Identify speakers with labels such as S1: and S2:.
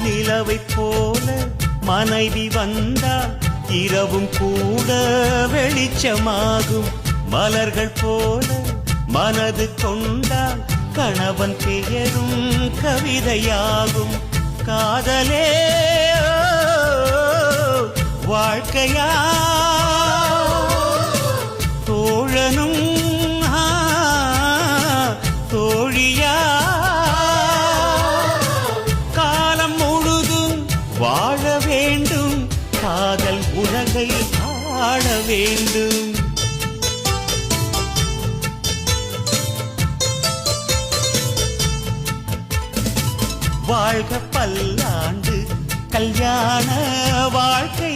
S1: நிலவைப் போல மனைவி வந்தால் இரவும் கூட வெளிச்சமாகும். மலர்கள் போல மனது கொண்டால் கணவன் பெயரும் கவிதையாகும். காதலே வாழ்க்கையா தோழனும் தோழியா காலம் முழுதும் வாழ வேண்டும். காதல் உலகை ஆள வேண்டும். வாழ்க பல்லாண்டு கல்யாண வாழ்க்கை